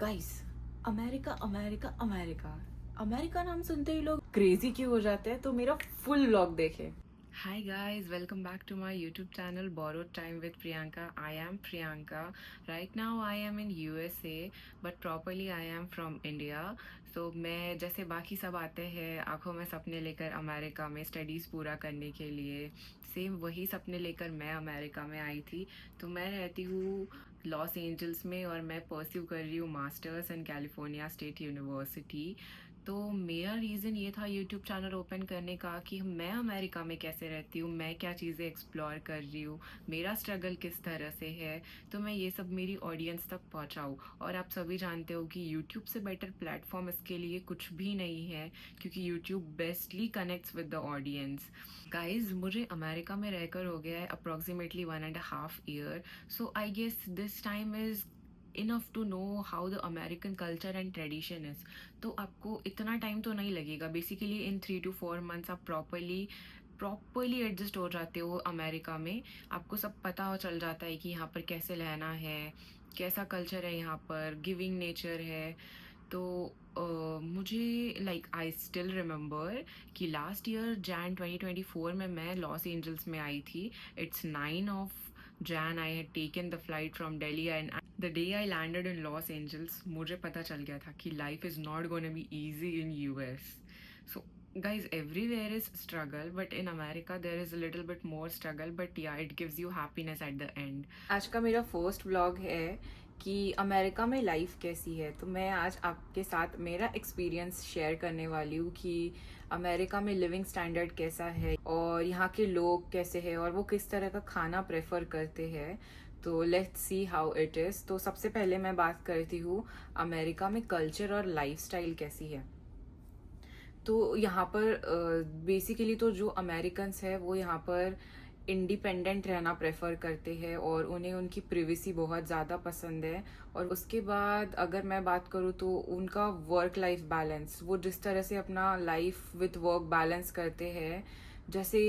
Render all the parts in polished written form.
Guys, America America America America नाम सुनते ही लोग क्रेजी क्यों हो जाते हैं? तो मेरा फुल व्लॉग देखे। Hi guys, welcome back to my YouTube channel Borrowed Time with Priyanka. I am Priyanka. Right now I am in USA, but properly I am from India. So मैं जैसे बाकी सब आते हैं आंखों में सपने लेकर अमेरिका में स्टडीज़ पूरा करने के लिए, सेम वही सपने लेकर मैं अमेरिका में आई थी। तो मैं रहती हूँ लॉस एंजल्स में और मैं परस्यू कर रही हूँ masters in California state university. तो मेरा रीज़न ये था यूट्यूब चैनल ओपन करने का कि मैं अमेरिका में कैसे रहती हूँ, मैं क्या चीज़ें एक्सप्लोर कर रही हूँ, मेरा स्ट्रगल किस तरह से है। तो मैं ये सब मेरी ऑडियंस तक पहुँचाऊँ। और आप सभी जानते हो कि यूट्यूब से बेटर प्लेटफॉर्म इसके लिए कुछ भी नहीं है, क्योंकि YouTube bestly connects with the audience. Guys, मुझे अमेरिका में रहकर हो गया है approximately 1.5 year। So I guess this time is enough to know how the American culture and tradition is. तो आपको इतना टाइम तो नहीं लगेगा, बेसिकली इन 3 to 4 months आप प्रॉपरली एडजस्ट हो जाते हो अमेरिका में। आपको सब पता हो चल जाता है कि यहाँ पर कैसे रहना है, कैसा कल्चर है, यहाँ पर गिविंग नेचर है। तो मुझे आई स्टिल रिमेंबर कि लास्ट ईयर जैन 2024 में मैं लॉस एंजल्स में आई थी। It's 9 of Jan I had taken the flight from Delhi and the day I landed in Los Angeles मुझे पता चल गया था कि life is not gonna be easy in US. So guys, everywhere is struggle, but in America there is a little bit more struggle, but yeah, it gives you happiness at the end. आज का मेरा first vlog है कि America में life कैसी है। तो मैं आज आपके साथ मेरा एक्सपीरियंस शेयर करने वाली हूँ कि अमेरिका में लिविंग स्टैंडर्ड कैसा है और यहाँ के लोग कैसे हैं और वो किस तरह का खाना प्रेफर करते हैं। तो let's see how it is. तो सबसे पहले मैं बात करती हूँ अमेरिका में कल्चर और लाइफस्टाइल कैसी है। तो यहाँ पर बेसिकली तो जो अमेरिकन्स है वो यहाँ पर इंडिपेंडेंट रहना प्रेफर करते हैं और उन्हें उनकी प्रिवेसी बहुत ज़्यादा पसंद है। और उसके बाद अगर मैं बात करूँ तो उनका वर्क लाइफ बैलेंस, वो जिस तरह से अपना लाइफ विथ वर्क बैलेंस करते हैं, जैसे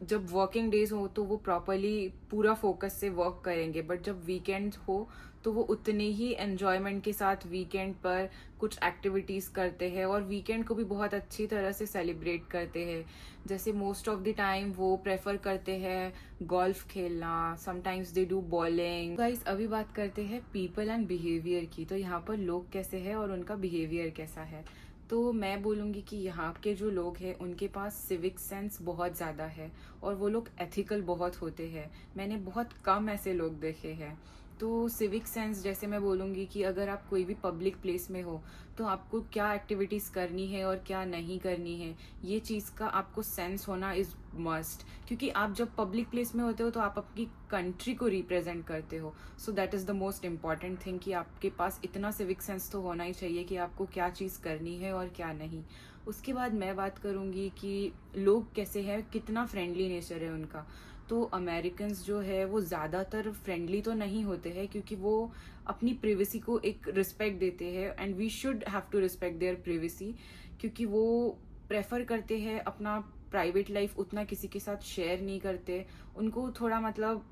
जब वर्किंग डेज हो तो वो प्रॉपरली पूरा फोकस से वर्क करेंगे, बट जब वीकेंड हो तो वो उतने ही एन्जॉयमेंट के साथ वीकेंड पर कुछ एक्टिविटीज़ करते हैं और वीकेंड को भी बहुत अच्छी तरह से सेलिब्रेट करते हैं। जैसे मोस्ट ऑफ द टाइम वो प्रेफर करते हैं गोल्फ खेलना, sometimes they do bowling. Guys, अभी बात करते हैं पीपल एंड बिहेवियर की। तो यहाँ पर लोग कैसे हैं और उनका बिहेवियर कैसा है। तो मैं बोलूँगी कि यहाँ के जो लोग हैं उनके पास सिविक सेंस बहुत ज़्यादा है और वो लोग एथिकल बहुत होते हैं। मैंने बहुत कम ऐसे लोग देखे हैं। तो सिविक सेंस जैसे मैं बोलूँगी कि अगर आप कोई भी पब्लिक प्लेस में हो तो आपको क्या एक्टिविटीज़ करनी है और क्या नहीं करनी है, ये चीज़ का आपको सेंस होना इज़ मस्ट। क्योंकि आप जब पब्लिक प्लेस में होते हो तो आप अपनी कंट्री को रिप्रेजेंट करते हो। So that is the most important thing कि आपके पास इतना सिविक सेंस तो होना ही चाहिए कि आपको क्या चीज़ करनी है और क्या नहीं। उसके बाद मैं बात करूँगी कि लोग कैसे हैं, कितना फ्रेंडली नेचर है उनका। तो अमेरिकन्स जो है वो ज़्यादातर फ्रेंडली तो नहीं होते हैं, क्योंकि वो अपनी प्रिवेसी को एक रिस्पेक्ट देते हैं and we should have to respect their privacy. क्योंकि वो प्रेफर करते हैं अपना प्राइवेट लाइफ उतना किसी के साथ शेयर नहीं करते। उनको थोड़ा मतलब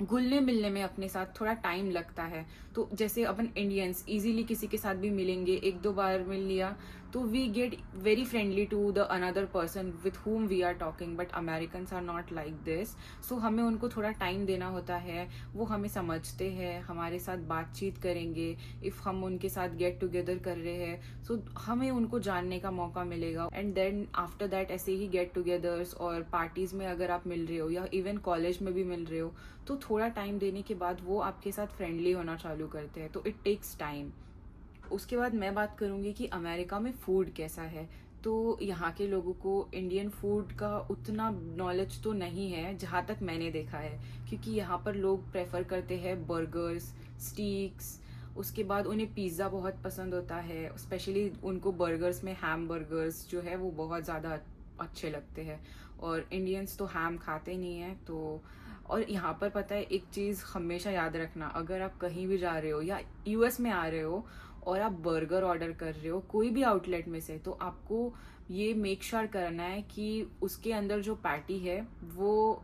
घुलने मिलने में अपने साथ थोड़ा टाइम लगता है। तो जैसे अपन इंडियंस इजीली किसी के साथ भी मिलेंगे, एक दो बार मिल लिया तो we get very friendly to the another person with whom we are talking, but Americans are not like this. So हमें उनको थोड़ा टाइम देना होता है, वो हमें समझते हैं, हमारे साथ बातचीत करेंगे। इफ़ हम उनके साथ गेट टुगेदर कर रहे हैं सो हमें उनको जानने का मौका मिलेगा। एंड देन आफ्टर दैट ऐसे ही गेट टुगेदर्स और पार्टीज में अगर आप मिल रहे हो या इवन कॉलेज में भी मिल रहे हो तो थोड़ा टाइम देने के बाद वो आपके साथ फ्रेंडली होना चालू करते हैं। तो इट टेक्स टाइम। उसके बाद मैं बात करूँगी कि अमेरिका में फूड कैसा है। तो यहाँ के लोगों को इंडियन फूड का उतना नॉलेज तो नहीं है जहाँ तक मैंने देखा है, क्योंकि यहाँ पर लोग प्रेफर करते हैं बर्गर्स, स्टीक्स। उसके बाद उन्हें पिज़्ज़ा बहुत पसंद होता है, स्पेशली उनको बर्गर्स में हैम बर्गर्स जो है वो बहुत ज़्यादा अच्छे लगते हैं। और इंडियंस तो हैम खाते नहीं हैं। तो और यहाँ पर पता है एक चीज़ हमेशा याद रखना, अगर आप कहीं भी जा रहे हो या यूएस में आ रहे हो और आप बर्गर ऑर्डर कर रहे हो कोई भी आउटलेट में से, तो आपको ये मेक श्योर करना है कि उसके अंदर जो पैटी है वो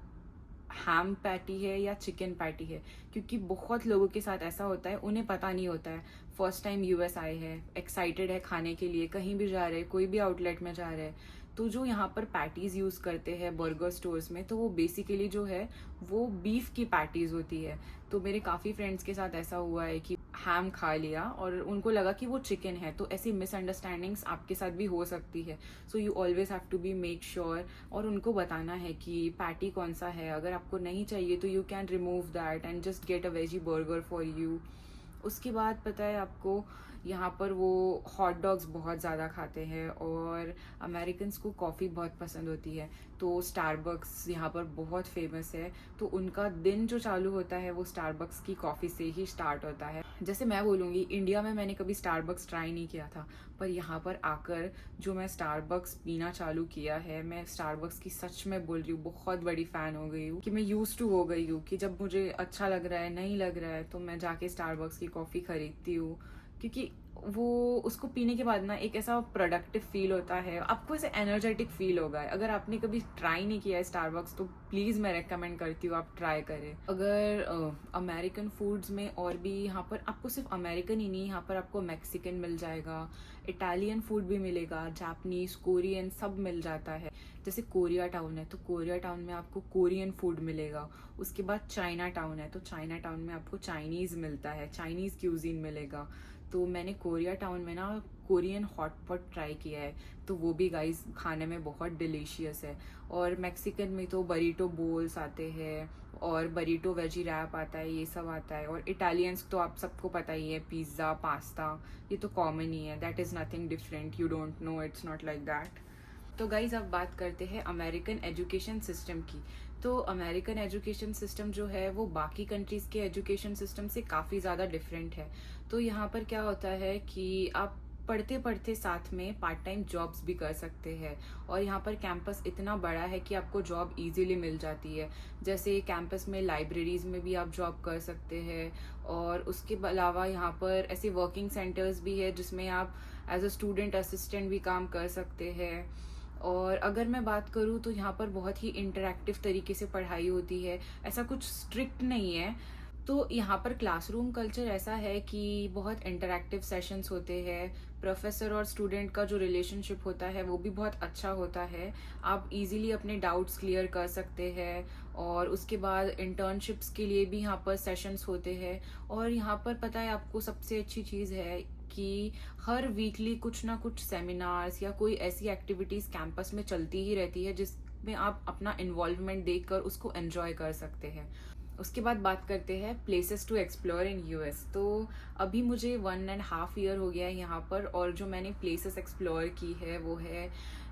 हैम पैटी है या चिकन पैटी है। क्योंकि बहुत लोगों के साथ ऐसा होता है, उन्हें पता नहीं होता है। फर्स्ट टाइम यूएस आए हैं, एक्साइटेड है खाने के लिए, कहीं भी जा रहे हैं, कोई भी आउटलेट में जा रहे हैं, तो जो यहाँ पर पैटीज यूज़ करते हैं बर्गर स्टोर्स में, तो वो बेसिकली जो है वो बीफ की पैटीज होती है। तो मेरे काफ़ी फ्रेंड्स के साथ ऐसा हुआ है कि हैम खा लिया और उनको लगा कि वो चिकन है, तो ऐसी मिसअंडरस्टैंडिंग्स आपके साथ भी हो सकती है। So you always have to be make sure, और उनको बताना है कि पैटी कौन सा है, अगर आपको नहीं चाहिए तो you can remove that and just get a veggie burger for you. उसके बाद पता है आपको, यहाँ पर वो हॉट डॉग्स बहुत ज़्यादा खाते हैं, और अमेरिकन्स को कॉफ़ी बहुत पसंद होती है। तो स्टारबक्स यहाँ पर बहुत फेमस है, तो उनका दिन जो चालू होता है वो स्टारबक्स की कॉफ़ी से ही स्टार्ट होता है। जैसे मैं बोलूँगी, इंडिया में मैंने कभी स्टारबक्स ट्राई नहीं किया था, पर यहाँ पर आकर जो मैं स्टारबक्स पीना चालू किया है, मैं स्टारबक्स की सच में बोल रही हूँ बहुत बड़ी फ़ैन हो गई हूँ, कि मैं यूज टू हो गई हूँ कि जब मुझे अच्छा लग रहा है, नहीं लग रहा है, तो मैं जाके स्टारबक्स की कॉफ़ी खरीदती हूँ, क्योंकि वो उसको पीने के बाद ना एक ऐसा प्रोडक्टिव फील होता है, आपको ऐसे एनर्जेटिक फील होगा। अगर आपने कभी ट्राई नहीं किया है स्टारबक्स, तो प्लीज़ मैं रेकमेंड करती हूँ आप ट्राई करें। अगर अमेरिकन फूड्स में और भी यहाँ पर आपको सिर्फ अमेरिकन ही नहीं, यहाँ पर आपको मैक्सिकन मिल जाएगा, इटालियन फूड भी मिलेगा, जापनीज, कोरियन सब मिल जाता है। जैसे कोरिया टाउन है, तो कोरिया टाउन में आपको कोरियन फूड मिलेगा। उसके बाद चाइना टाउन है, तो चाइना टाउन में आपको चाइनीज़ मिलता है, चाइनीज़ क्यूजीन मिलेगा। तो मैंने कोरिया टाउन में ना कोरियन हॉटपॉट ट्राई किया है, तो वो भी गाइस खाने में बहुत डिलीशियस है। और मैक्सिकन में तो बरीटो बोल्स आते हैं, और बरीटो वेजी रैप आता है, ये सब आता है। और इटालियंस तो आप सबको पता ही है, पिज़्ज़ा, पास्ता, ये तो कॉमन ही है, that is nothing different, you don't know, it's not like that. तो गाइज अब बात करते हैं अमेरिकन एजुकेशन सिस्टम की। तो अमेरिकन एजुकेशन सिस्टम जो है वो बाकी कंट्रीज़ के एजुकेशन सिस्टम से काफ़ी ज़्यादा डिफरेंट है। तो यहाँ पर क्या होता है कि आप पढ़ते पढ़ते साथ में पार्ट टाइम जॉब्स भी कर सकते हैं, और यहाँ पर कैंपस इतना बड़ा है कि आपको जॉब इजीली मिल जाती है। जैसे कैंपस में लाइब्रेरीज में भी आप जॉब कर सकते हैं, और उसके अलावा यहाँ पर ऐसे वर्किंग सेंटर्स भी है जिसमें आप एज अ स्टूडेंट असिस्टेंट भी काम कर सकते हैं। और अगर मैं बात करूँ तो यहाँ पर बहुत ही इंटरैक्टिव तरीके से पढ़ाई होती है, ऐसा कुछ स्ट्रिक्ट नहीं है। तो यहाँ पर क्लासरूम कल्चर ऐसा है कि बहुत इंटरैक्टिव सेशंस होते हैं, प्रोफेसर और स्टूडेंट का जो रिलेशनशिप होता है वो भी बहुत अच्छा होता है, आप इजीली अपने डाउट्स क्लियर कर सकते हैं। और उसके बाद इंटर्नशिप्स के लिए भी यहाँ पर सेशंस होते हैं। और यहाँ पर पता है आपको सबसे अच्छी चीज़ है कि हर वीकली कुछ ना कुछ सेमिनार्स या कोई ऐसी एक्टिविटीज़ कैंपस में चलती ही रहती है जिसमें आप अपना इन्वॉल्वमेंट देखकर उसको एंजॉय कर सकते हैं। उसके बाद बात करते हैं places to explore in US. तो अभी मुझे 1.5 ईयर हो गया है यहाँ पर, और जो मैंने प्लेसेस एक्सप्लोर की है वो है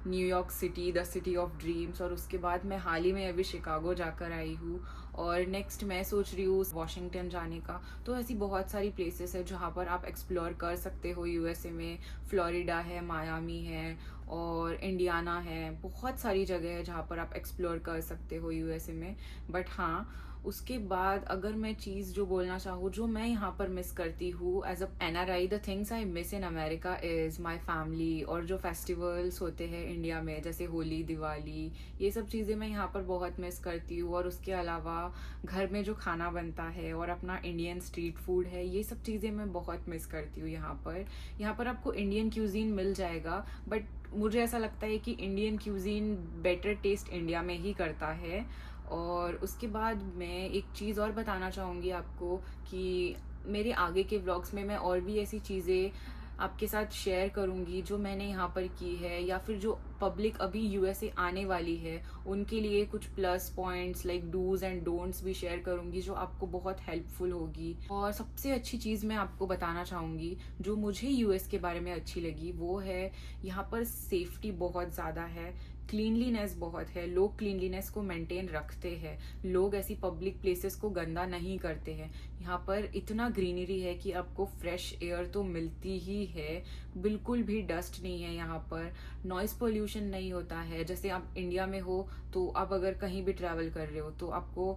New York city, the city of dreams, और उसके बाद मैं हाल ही में अभी शिकागो जाकर आई हूँ, और नेक्स्ट मैं सोच रही हूँ वॉशिंगटन जाने का। तो ऐसी बहुत सारी प्लेसेस है जहाँ पर आप एक्सप्लोर कर सकते हो यूएसए में। फ्लोरिडा है, मायामी है, और इंडियाना है, बहुत सारी जगह है जहाँ पर आप एक्सप्लोर कर सकते हो यूएसए में। बट हाँ, उसके बाद अगर मैं चीज़ जो बोलना चाहूँ जो मैं यहाँ पर मिस करती हूँ as a NRI, the things I miss in America is my family, और जो फेस्टिवल्स होते हैं इंडिया में जैसे होली, दिवाली, ये सब चीज़ें मैं यहाँ पर बहुत मिस करती हूँ। और उसके अलावा घर में जो खाना बनता है और अपना इंडियन स्ट्रीट फूड है, ये सब चीज़ें मैं बहुत मिस करती हूँ यहाँ पर। यहाँ पर आपको इंडियन क्यूजीन मिल जाएगा, बट मुझे ऐसा लगता है कि Indian cuisine better taste India में ही करता है। और उसके बाद मैं एक चीज़ और बताना चाहूँगी आपको कि मेरे आगे के व्लॉग्स में मैं और भी ऐसी चीज़ें आपके साथ शेयर करूँगी जो मैंने यहाँ पर की है, या फिर जो पब्लिक अभी यूएसए आने वाली है उनके लिए कुछ plus points like dos and don'ts भी शेयर करूँगी जो आपको बहुत हेल्पफुल होगी। और सबसे अच्छी चीज़ मैं आपको बताना चाहूँगी जो मुझे यूएस के बारे में अच्छी लगी, वो है यहाँ पर सेफ्टी बहुत ज़्यादा है, क्लीनलीनेस बहुत है, लोग क्लीनलीनेस को मेंटेन रखते हैं, लोग ऐसी पब्लिक प्लेसेस को गंदा नहीं करते हैं। यहाँ पर इतना ग्रीनरी है कि आपको फ्रेश एयर तो मिलती ही है, बिल्कुल भी डस्ट नहीं है यहाँ पर, नॉइस पोल्यूशन नहीं होता है। जैसे आप इंडिया में हो तो आप अगर कहीं भी ट्रैवल कर रहे हो तो आपको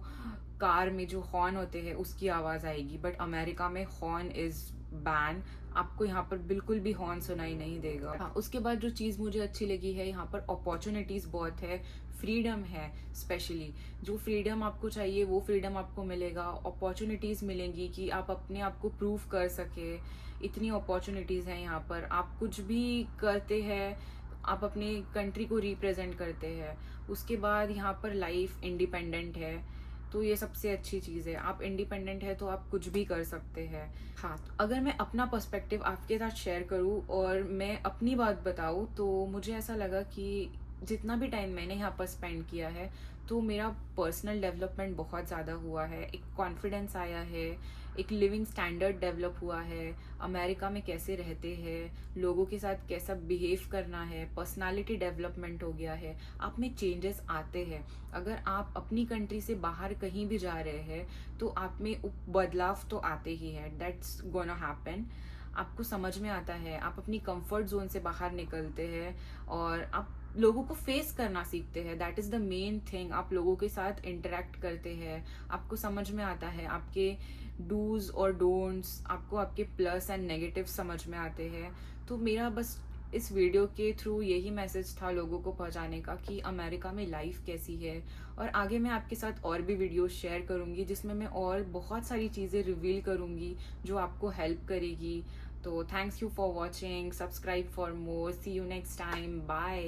कार में जो हॉर्न होते हैं उसकी आवाज़ आएगी, बट अमेरिका में हॉर्न इज़ बैन, आपको यहाँ पर बिल्कुल भी हॉर्न सुनाई नहीं देगा। हाँ, उसके बाद जो चीज़ मुझे अच्छी लगी है, यहाँ पर अपॉर्चुनिटीज़ बहुत है, फ्रीडम है। स्पेशली जो फ्रीडम आपको चाहिए वो फ्रीडम आपको मिलेगा, अपॉर्चुनिटीज़ मिलेंगी कि आप अपने आप को प्रूव कर सके। इतनी अपॉर्चुनिटीज़ हैं यहाँ पर, आप कुछ भी करते हैं, आप अपनी कंट्री को रिप्रेजेंट करते हैं। उसके बाद यहाँ पर लाइफ इंडिपेंडेंट है, तो ये सबसे अच्छी चीज़ है। आप इंडिपेंडेंट है तो आप कुछ भी कर सकते हैं। हाँ, तो अगर मैं अपना पर्सपेक्टिव आपके साथ शेयर करूँ और मैं अपनी बात बताऊँ, तो मुझे ऐसा लगा कि जितना भी टाइम मैंने यहाँ पर स्पेंड किया है, तो मेरा पर्सनल डेवलपमेंट बहुत ज़्यादा हुआ है, एक कॉन्फिडेंस आया है, एक लिविंग स्टैंडर्ड डेवलप हुआ है, अमेरिका में कैसे रहते हैं, लोगों के साथ कैसा बिहेव करना है, पर्सनालिटी डेवलपमेंट हो गया है, आप में चेंजेस आते हैं। अगर आप अपनी कंट्री से बाहर कहीं भी जा रहे हैं तो आप में बदलाव तो आते ही है, दैट्स गोना हैपन। आपको समझ में आता है, आप अपनी कंफर्ट जोन से बाहर निकलते हैं और आप लोगों को फेस करना सीखते हैं। That is the main thing. आप लोगों के साथ इंटरेक्ट करते हैं, आपको समझ में आता है, आपके डूज और डोंट्स, आपको आपके प्लस एंड नेगेटिव समझ में आते हैं। तो मेरा बस इस वीडियो के थ्रू यही मैसेज था लोगों को पहुंचाने का कि अमेरिका में लाइफ कैसी है। और आगे मैं आपके साथ और भी वीडियोस शेयर करूंगी जिसमें मैं और बहुत सारी चीज़ें रिवील करूंगी जो आपको हेल्प करेगी। तो thanks you for watching, subscribe for more, see you next time, bye.